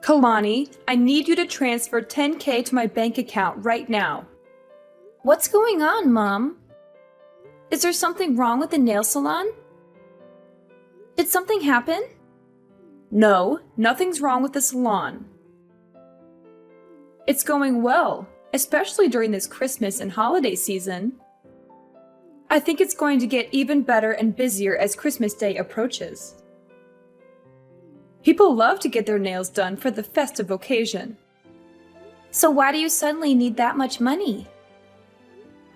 Kalani, I need you to transfer 10K to my bank account right now. What's going on, Mom? Is there something wrong with the nail salon? Did something happen? No, nothing's wrong with the salon. It's going well, especially during this Christmas and holiday season. I think it's going to get even better and busier as Christmas Day approaches. People love to get their nails done for the festive occasion. So why do you suddenly need that much money?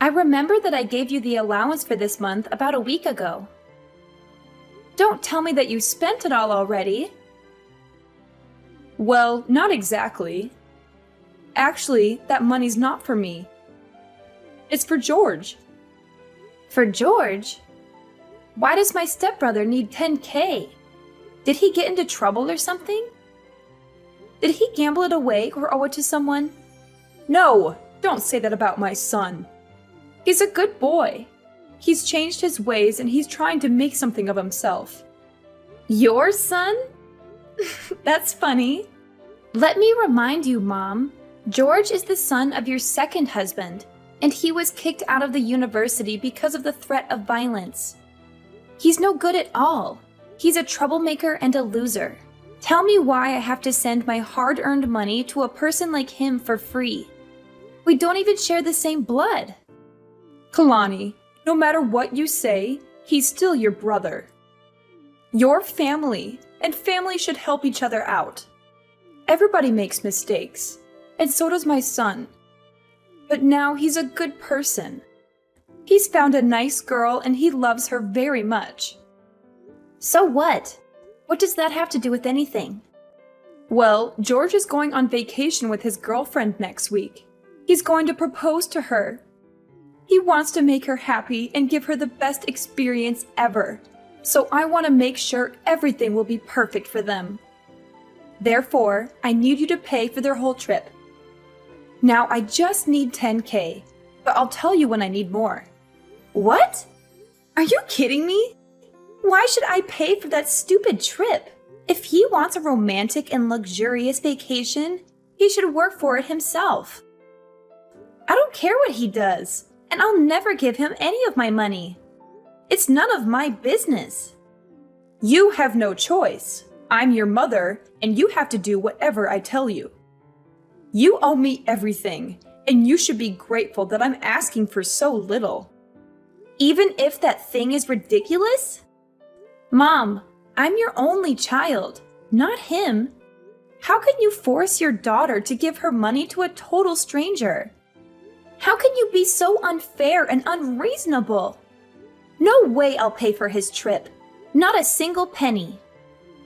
I remember that I gave you the allowance for this month about a week ago. Don't tell me that you spent it all already. Well, not exactly. Actually, that money's not for me. It's for George. For George? Why does my stepbrother need 10K? Did he get into trouble or something? Did he gamble it away or owe it to someone? No, don't say that about my son. He's a good boy. He's changed his ways and he's trying to make something of himself. Your son? That's funny. Let me remind you, Mom. George is the son of your second husband, and he was kicked out of the university because of the threat of violence. He's no good at all. He's a troublemaker and a loser. Tell me why I have to send my hard-earned money to a person like him for free. We don't even share the same blood. Kalani, no matter what you say, he's still your brother. You're family, and family should help each other out. Everybody makes mistakes, and so does my son. But now he's a good person. He's found a nice girl and he loves her very much. So what? What does that have to do with anything? Well, George is going on vacation with his girlfriend next week. He's going to propose to her. He wants to make her happy and give her the best experience ever. So I want to make sure everything will be perfect for them. Therefore, I need you to pay for their whole trip. Now I just need 10K, but I'll tell you when I need more. What? Are you kidding me? Why should I pay for that stupid trip? If he wants a romantic and luxurious vacation, he should work for it himself. I don't care what he does, and I'll never give him any of my money. It's none of my business. You have no choice. I'm your mother, and you have to do whatever I tell you. You owe me everything, and you should be grateful that I'm asking for so little. Even if that thing is ridiculous? Mom, I'm your only child, not him. How can you force your daughter to give her money to a total stranger? How can you be so unfair and unreasonable? No way I'll pay for his trip. Not a single penny.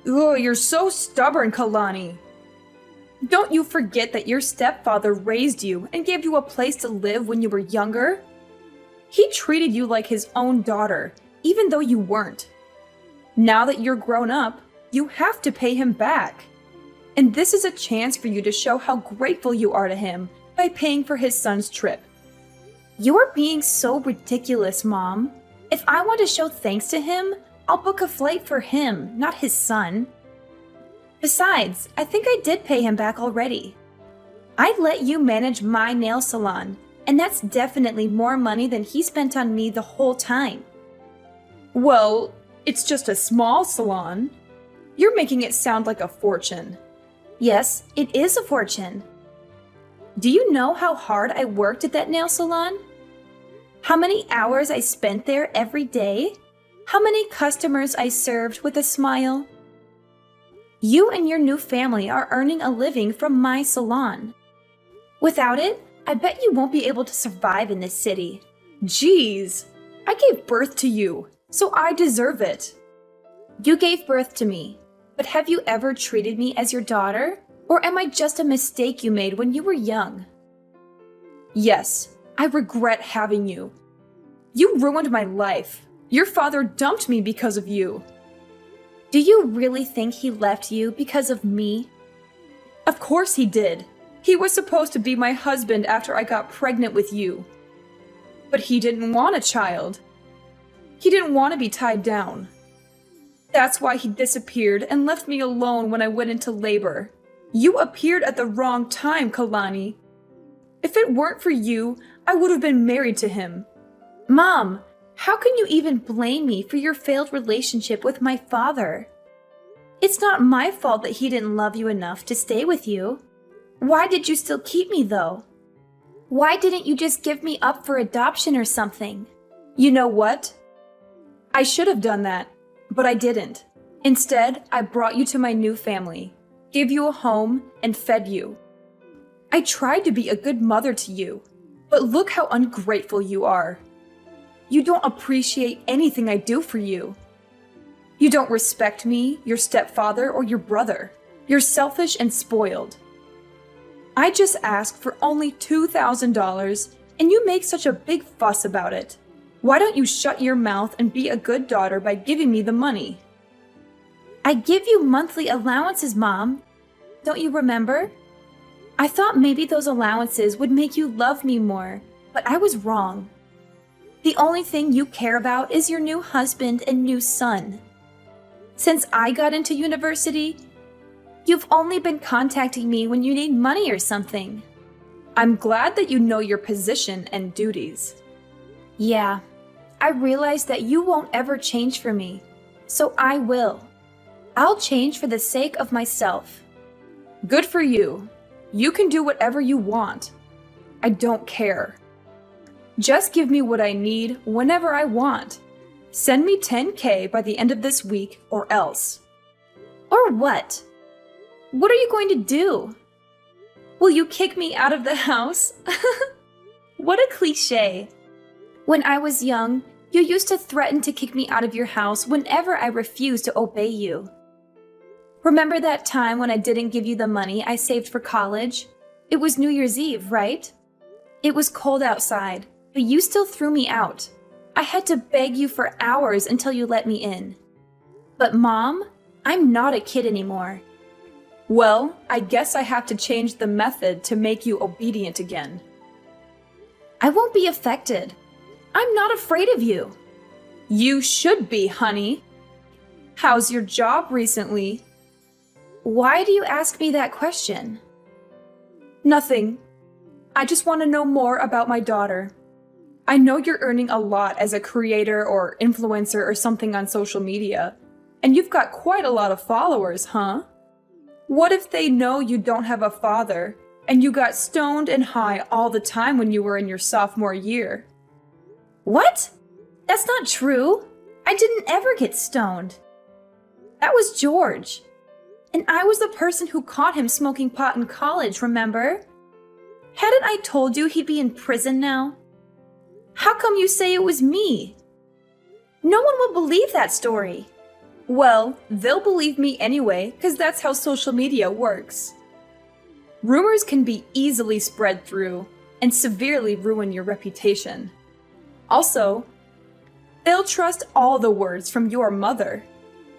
Oh, you're so stubborn, Kalani. Don't you forget that your stepfather raised you and gave you a place to live when you were younger? He treated you like his own daughter, even though you weren't. Now that you're grown up, you have to pay him back. And this is a chance for you to show how grateful you are to him by paying for his son's trip. You're being so ridiculous, Mom. If I want to show thanks to him, I'll book a flight for him, not his son. Besides, I think I did pay him back already. I let you manage my nail salon, and that's definitely more money than he spent on me the whole time. Well, it's just a small salon. You're making it sound like a fortune. Yes, it is a fortune. Do you know how hard I worked at that nail salon? How many hours I spent there every day? How many customers I served with a smile? You and your new family are earning a living from my salon. Without it, I bet you won't be able to survive in this city. Jeez, I gave birth to you, so I deserve it. You gave birth to me, but have you ever treated me as your daughter? Or am I just a mistake you made when you were young? Yes, I regret having you. You ruined my life. Your father dumped me because of you. Do you really think he left you because of me? Of course he did. He was supposed to be my husband after I got pregnant with you. But he didn't want a child. He didn't want to be tied down. That's why he disappeared and left me alone when I went into labor. You appeared at the wrong time, Kalani. If it weren't for you, I would have been married to him. Mom, how can you even blame me for your failed relationship with my father? It's not my fault that he didn't love you enough to stay with you. Why did you still keep me, though? Why didn't you just give me up for adoption or something? You know what? I should have done that, but I didn't. Instead, I brought you to my new family, gave you a home, and fed you. I tried to be a good mother to you, but look how ungrateful you are. You don't appreciate anything I do for you. You don't respect me, your stepfather, or your brother. You're selfish and spoiled. I just asked for only $2,000, and you make such a big fuss about it. Why don't you shut your mouth and be a good daughter by giving me the money? I give you monthly allowances, Mom. Don't you remember? I thought maybe those allowances would make you love me more, but I was wrong. The only thing you care about is your new husband and new son. Since I got into university, you've only been contacting me when you need money or something. I'm glad that you know your position and duties. Yeah, I realize that you won't ever change for me, so I will. I'll change for the sake of myself. Good for you. You can do whatever you want. I don't care. Just give me what I need whenever I want. Send me $10,000 by the end of this week or else. Or what? What are you going to do? Will you kick me out of the house? What a cliche. When I was young, you used to threaten to kick me out of your house whenever I refused to obey you. Remember that time when I didn't give you the money I saved for college? It was New Year's Eve, right? It was cold outside, but you still threw me out. I had to beg you for hours until you let me in. But Mom, I'm not a kid anymore. Well, I guess I have to change the method to make you obedient again. I won't be affected. I'm not afraid of you. You should be, honey. How's your job recently? Why do you ask me that question? Nothing. I just want to know more about my daughter. I know you're earning a lot as a creator or influencer or something on social media, and you've got quite a lot of followers, huh? What if they know you don't have a father, and you got stoned and high all the time when you were in your sophomore year? What? That's not true. I didn't ever get stoned. That was George. And I was the person who caught him smoking pot in college, remember? Hadn't I told you he'd be in prison now? How come you say it was me? No one will believe that story. Well, they'll believe me anyway, because that's how social media works. Rumors can be easily spread through and severely ruin your reputation. Also, they'll trust all the words from your mother.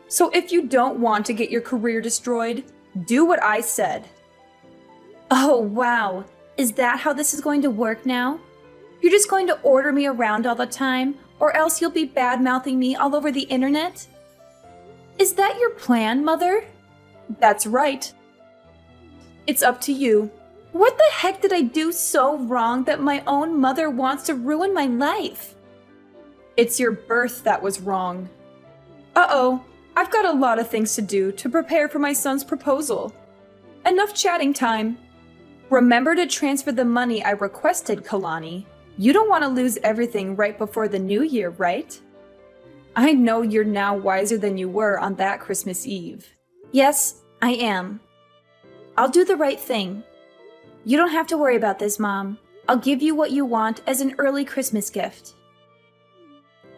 So if you don't want to get your career destroyed, do what I said. Oh, wow. Is that how this is going to work now? You're just going to order me around all the time, or else you'll be bad-mouthing me all over the internet? Is that your plan, Mother? That's right. It's up to you. What the heck did I do so wrong that my own mother wants to ruin my life? It's your birth that was wrong. Uh-oh, I've got a lot of things to do to prepare for my son's proposal. Enough chatting time. Remember to transfer the money I requested, Kalani. You don't want to lose everything right before the new year, right? I know you're now wiser than you were on that Christmas Eve. Yes, I am. I'll do the right thing. You don't have to worry about this, Mom. I'll give you what you want as an early Christmas gift.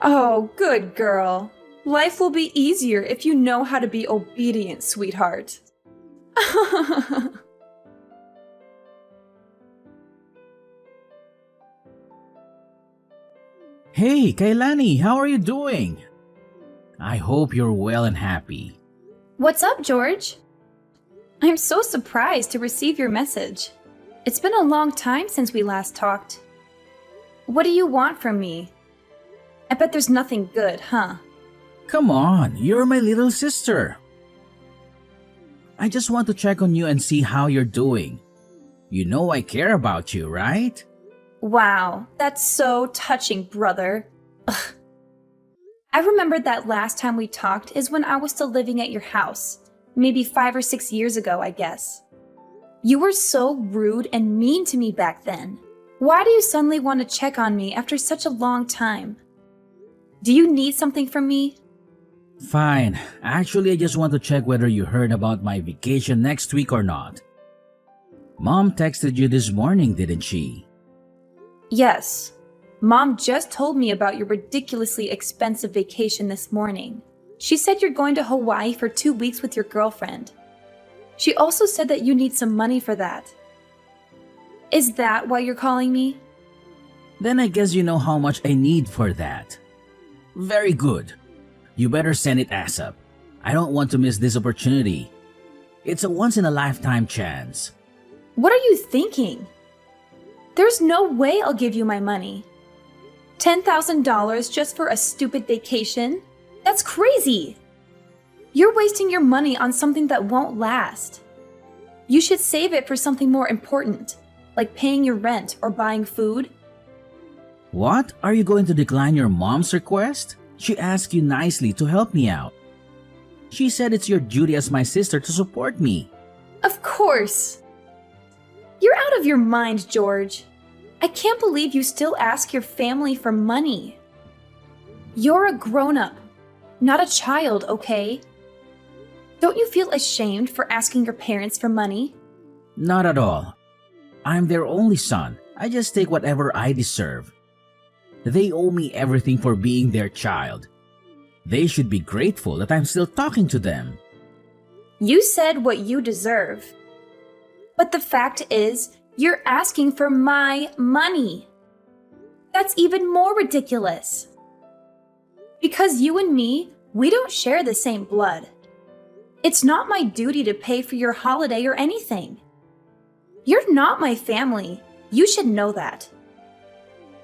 Oh, good girl. Life will be easier if you know how to be obedient, sweetheart. Hey, Kailani, how are you doing? I hope you're well and happy. What's up, George? I'm so surprised to receive your message. It's been a long time since we last talked. What do you want from me? I bet there's nothing good, huh? Come on, you're my little sister. I just want to check on you and see how you're doing. You know I care about you, right? Wow, that's so touching, brother. Ugh. I remember that last time we talked is when I was still living at your house. Maybe 5 or 6 years ago, I guess. You were so rude and mean to me back then. Why do you suddenly want to check on me after such a long time? Do you need something from me? Fine. Actually, I just want to check whether you heard about my vacation next week or not. Mom texted you this morning, didn't she? Yes. Mom just told me about your ridiculously expensive vacation this morning. She said you're going to Hawaii for 2 weeks with your girlfriend. She also said that you need some money for that. Is that why you're calling me? Then I guess you know how much I need for that. Very good. You better send it ASAP. I don't want to miss this opportunity. It's a once-in-a-lifetime chance. What are you thinking? There's no way I'll give you my money. $10,000 just for a stupid vacation? That's crazy! You're wasting your money on something that won't last. You should save it for something more important, like paying your rent or buying food. What? Are you going to decline your mom's request? She asked you nicely to help me out. She said it's your duty as my sister to support me. Of course! You're out of your mind, George. I can't believe you still ask your family for money. You're a grown-up, not a child, okay? Don't you feel ashamed for asking your parents for money? Not at all. I'm their only son. I just take whatever I deserve. They owe me everything for being their child. They should be grateful that I'm still talking to them. You said what you deserve. But the fact is, you're asking for my money. That's even more ridiculous. Because you and me, we don't share the same blood. It's not my duty to pay for your holiday or anything. You're not my family. You should know that.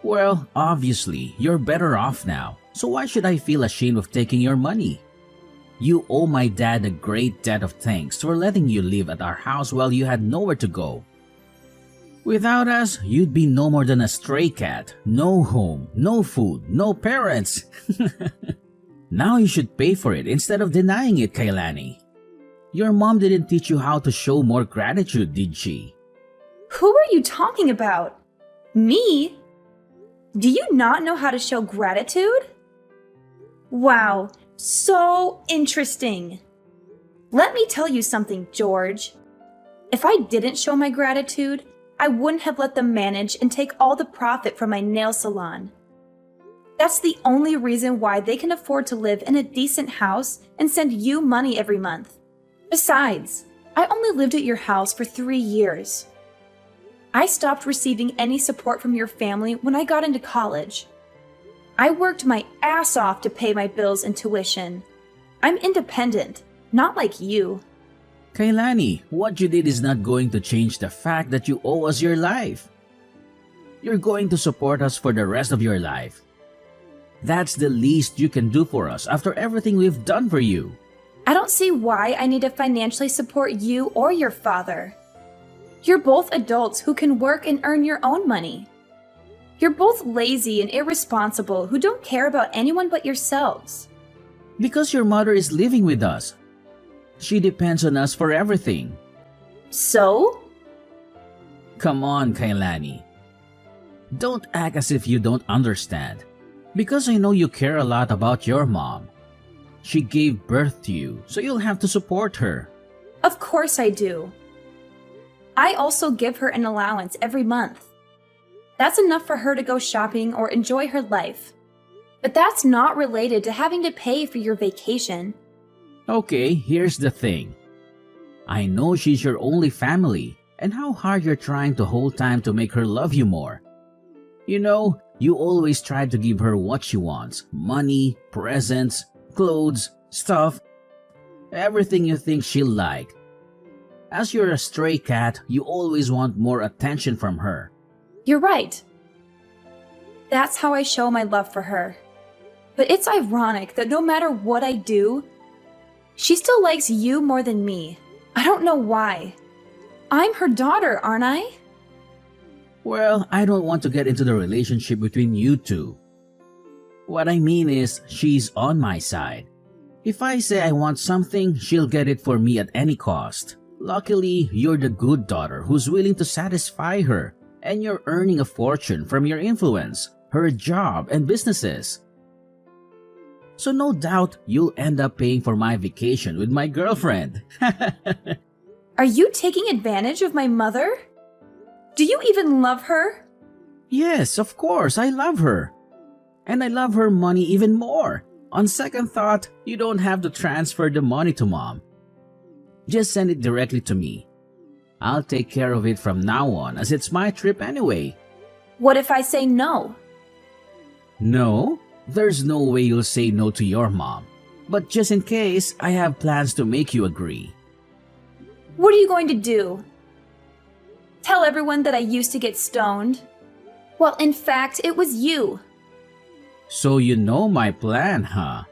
Well, obviously, you're better off now, so why should I feel ashamed of taking your money? You owe my dad a great debt of thanks for letting you live at our house while you had nowhere to go. Without us, you'd be no more than a stray cat, no home, no food, no parents. Now you should pay for it instead of denying it, Kailani. Your mom didn't teach you how to show more gratitude, did she? Who are you talking about? Me? Do you not know how to show gratitude? Wow, so interesting. Let me tell you something, George. If I didn't show my gratitude, I wouldn't have let them manage and take all the profit from my nail salon. That's the only reason why they can afford to live in a decent house and send you money every month. Besides, I only lived at your house for 3 years. I stopped receiving any support from your family when I got into college. I worked my ass off to pay my bills and tuition. I'm independent, not like you. Kailani, what you did is not going to change the fact that you owe us your life. You're going to support us for the rest of your life. That's the least you can do for us after everything we've done for you. I don't see why I need to financially support you or your father. You're both adults who can work and earn your own money. You're both lazy and irresponsible who don't care about anyone but yourselves. Because your mother is living with us. She depends on us for everything. So? Come on, Kailani. Don't act as if you don't understand. Because I know you care a lot about your mom. She gave birth to you, so you'll have to support her. Of course I do. I also give her an allowance every month. That's enough for her to go shopping or enjoy her life. But that's not related to having to pay for your vacation. Okay, here's the thing. I know she's your only family, and how hard you're trying to hold time to make her love you more. You know, you always try to give her what she wants. Money, presents, clothes, stuff. Everything you think she'll like. As you're a stray cat, you always want more attention from her. You're right. That's how I show my love for her. But it's ironic that no matter what I do, she still likes you more than me. I don't know why. I'm her daughter, aren't I? Well, I don't want to get into the relationship between you two. What I mean is, she's on my side. If I say I want something, she'll get it for me at any cost. Luckily, you're the good daughter who's willing to satisfy her, and you're earning a fortune from your influence, her job, and businesses. So no doubt you'll end up paying for my vacation with my girlfriend. Are you taking advantage of my mother? Do you even love her? Yes, of course, I love her. And I love her money even more. On second thought, you don't have to transfer the money to Mom. Just send it directly to me. I'll take care of it from now on as it's my trip anyway. What if I say no? No, there's no way you'll say no to your mom. But just in case, I have plans to make you agree. What are you going to do? Tell everyone that I used to get stoned? Well, in fact, it was you. So you know my plan, huh?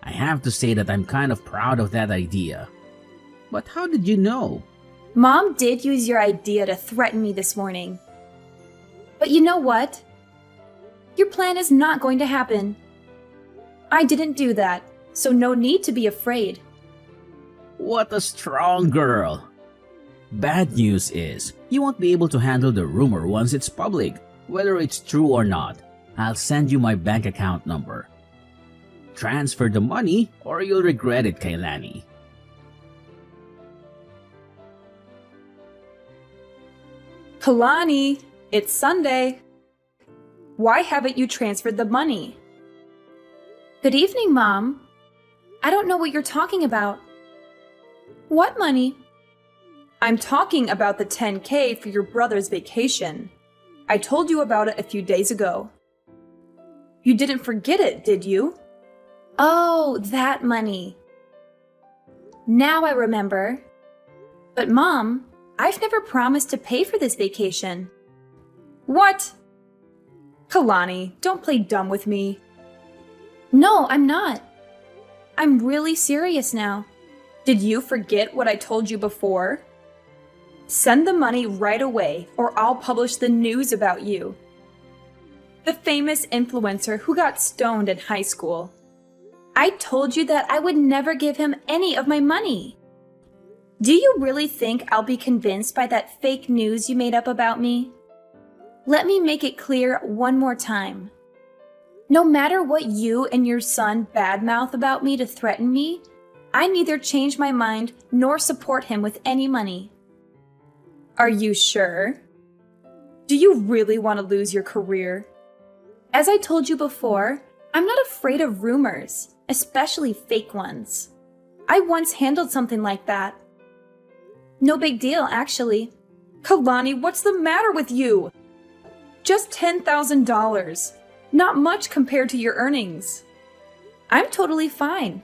I have to say that I'm kind of proud of that idea. But how did you know? Mom did use your idea to threaten me this morning. But you know what? Your plan is not going to happen. I didn't do that, so no need to be afraid. What a strong girl! Bad news is, you won't be able to handle the rumor once it's public, whether it's true or not. I'll send you my bank account number. Transfer the money or you'll regret it, Kailani. Kalani, it's Sunday. Why haven't you transferred the money? Good evening, Mom. I don't know what you're talking about. What money? I'm talking about the $10K for your brother's vacation. I told you about it a few days ago. You didn't forget it, did you? Oh, that money. Now I remember. But Mom, I've never promised to pay for this vacation. What? Kalani, don't play dumb with me. No, I'm not. I'm really serious now. Did you forget what I told you before? Send the money right away, or I'll publish the news about you. The famous influencer who got stoned in high school. I told you that I would never give him any of my money. Do you really think I'll be convinced by that fake news you made up about me? Let me make it clear one more time. No matter what you and your son badmouth about me to threaten me, I neither change my mind nor support him with any money. Are you sure? Do you really want to lose your career? As I told you before, I'm not afraid of rumors, especially fake ones. I once handled something like that. No big deal, actually. Kalani, what's the matter with you? Just $10,000. Not much compared to your earnings. I'm totally fine.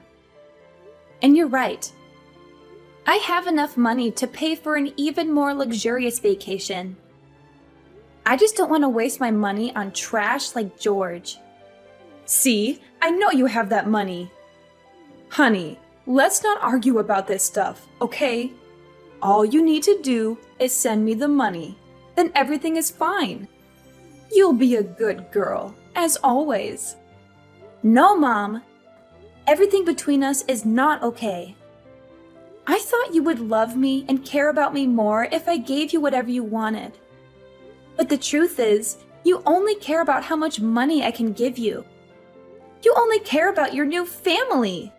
And you're right. I have enough money to pay for an even more luxurious vacation. I just don't want to waste my money on trash like George. See, I know you have that money. Honey, let's not argue about this stuff, okay? All you need to do is send me the money. Then everything is fine. You'll be a good girl, as always. No, Mom. Everything between us is not okay. I thought you would love me and care about me more if I gave you whatever you wanted. But the truth is, you only care about how much money I can give you. You only care about your new family.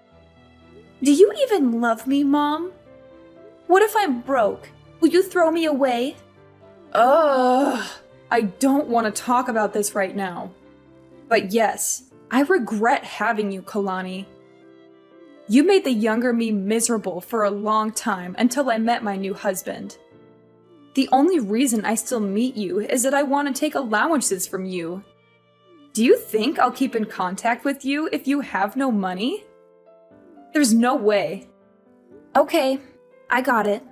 Do you even love me, Mom? What if I'm broke? Will you throw me away? Ugh, I don't want to talk about this right now. But yes, I regret having you, Kalani. You made the younger me miserable for a long time until I met my new husband. The only reason I still meet you is that I want to take allowances from you. Do you think I'll keep in contact with you if you have no money? There's no way. Okay, I got it.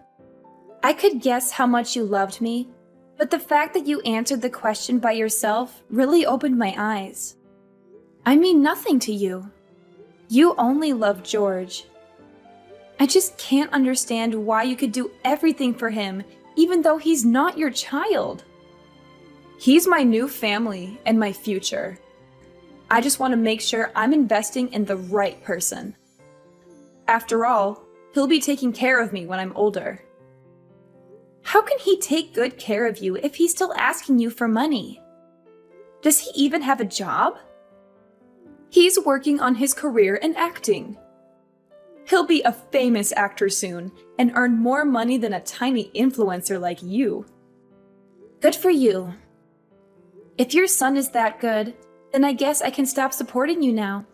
I could guess how much you loved me, but the fact that you answered the question by yourself really opened my eyes. I mean nothing to you. You only love George. I just can't understand why you could do everything for him, even though he's not your child. He's my new family and my future. I just want to make sure I'm investing in the right person. After all, he'll be taking care of me when I'm older. How can he take good care of you if he's still asking you for money? Does he even have a job? He's working on his career in acting. He'll be a famous actor soon and earn more money than a tiny influencer like you. Good for you. If your son is that good, then I guess I can stop supporting you now.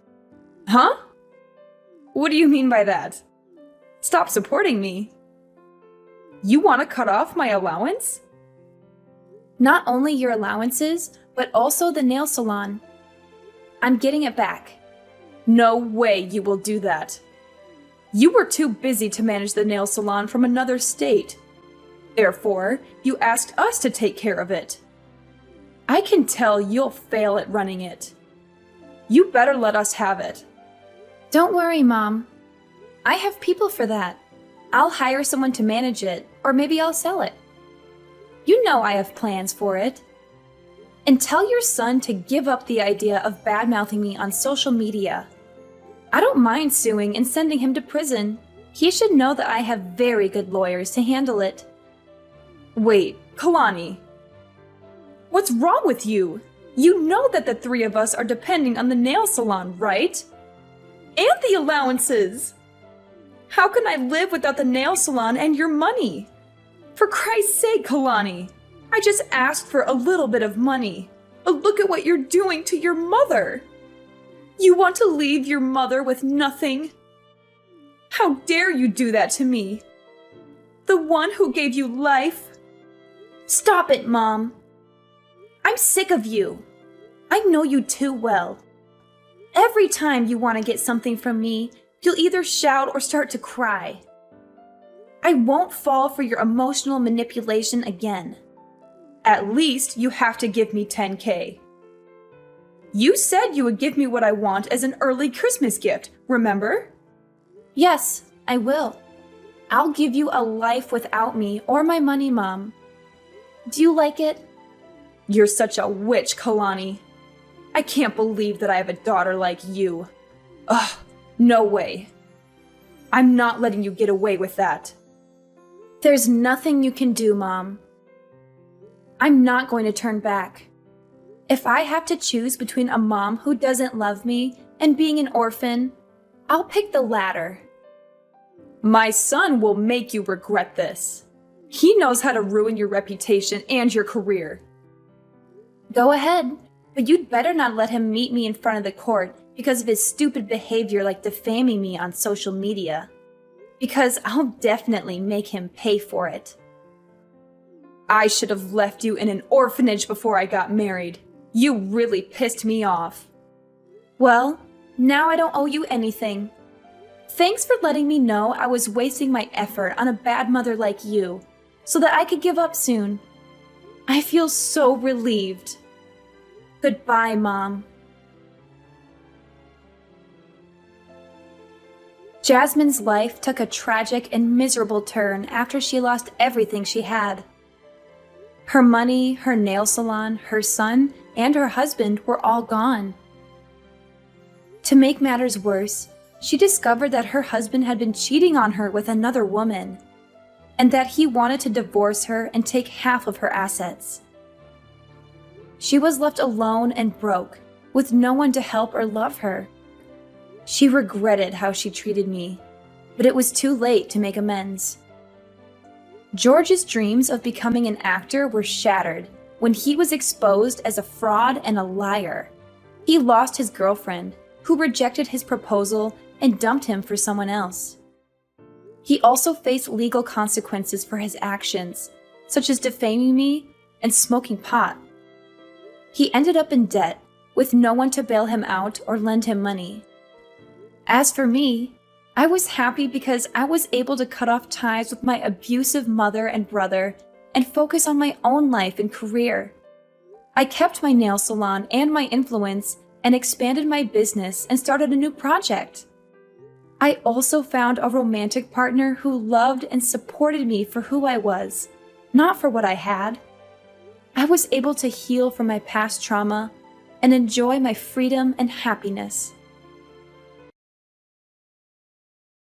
Huh? What do you mean by that? Stop supporting me? You want to cut off my allowance? Not only your allowances, but also the nail salon. I'm getting it back. No way you will do that. You were too busy to manage the nail salon from another state. Therefore, you asked us to take care of it. I can tell you'll fail at running it. You better let us have it. Don't worry, Mom. I have people for that. I'll hire someone to manage it, or maybe I'll sell it. You know I have plans for it. And tell your son to give up the idea of bad-mouthing me on social media. I don't mind suing and sending him to prison. He should know that I have very good lawyers to handle it. Wait, Kalani. What's wrong with you? You know that the three of us are depending on the nail salon, right? And the allowances. How can I live without the nail salon and your money? For Christ's sake, Kalani. I just asked for a little bit of money. But look at what you're doing to your mother. You want to leave your mother with nothing? How dare you do that to me? The one who gave you life? Stop it, Mom. I'm sick of you. I know you too well. Every time you want to get something from me, you'll either shout or start to cry. I won't fall for your emotional manipulation again. At least you have to give me 10K. You said you would give me what I want as an early Christmas gift, remember? Yes, I will. I'll give you a life without me or my money, Mom. Do you like it? You're such a witch, Kalani. I can't believe that I have a daughter like you. Ugh, no way. I'm not letting you get away with that. There's nothing you can do, Mom. I'm not going to turn back. If I have to choose between a mom who doesn't love me and being an orphan, I'll pick the latter. My son will make you regret this. He knows how to ruin your reputation and your career. Go ahead, but you'd better not let him meet me in front of the court because of his stupid behavior like defaming me on social media. Because I'll definitely make him pay for it. I should have left you in an orphanage before I got married. You really pissed me off. Well, now I don't owe you anything. Thanks for letting me know I was wasting my effort on a bad mother like you, so that I could give up soon. I feel so relieved. Goodbye, Mom. Jasmine's life took a tragic and miserable turn after she lost everything she had. Her money, her nail salon, her son, and her husband were all gone. To make matters worse, she discovered that her husband had been cheating on her with another woman, and that he wanted to divorce her and take half of her assets. She was left alone and broke, with no one to help or love her. She regretted how she treated me, but it was too late to make amends. George's dreams of becoming an actor were shattered when he was exposed as a fraud and a liar. He lost his girlfriend, who rejected his proposal and dumped him for someone else. He also faced legal consequences for his actions, such as defaming me and smoking pot. He ended up in debt, with no one to bail him out or lend him money. As for me, I was happy because I was able to cut off ties with my abusive mother and brother and focus on my own life and career. I kept my nail salon and my influence and expanded my business and started a new project. I also found a romantic partner who loved and supported me for who I was, not for what I had. I was able to heal from my past trauma and enjoy my freedom and happiness.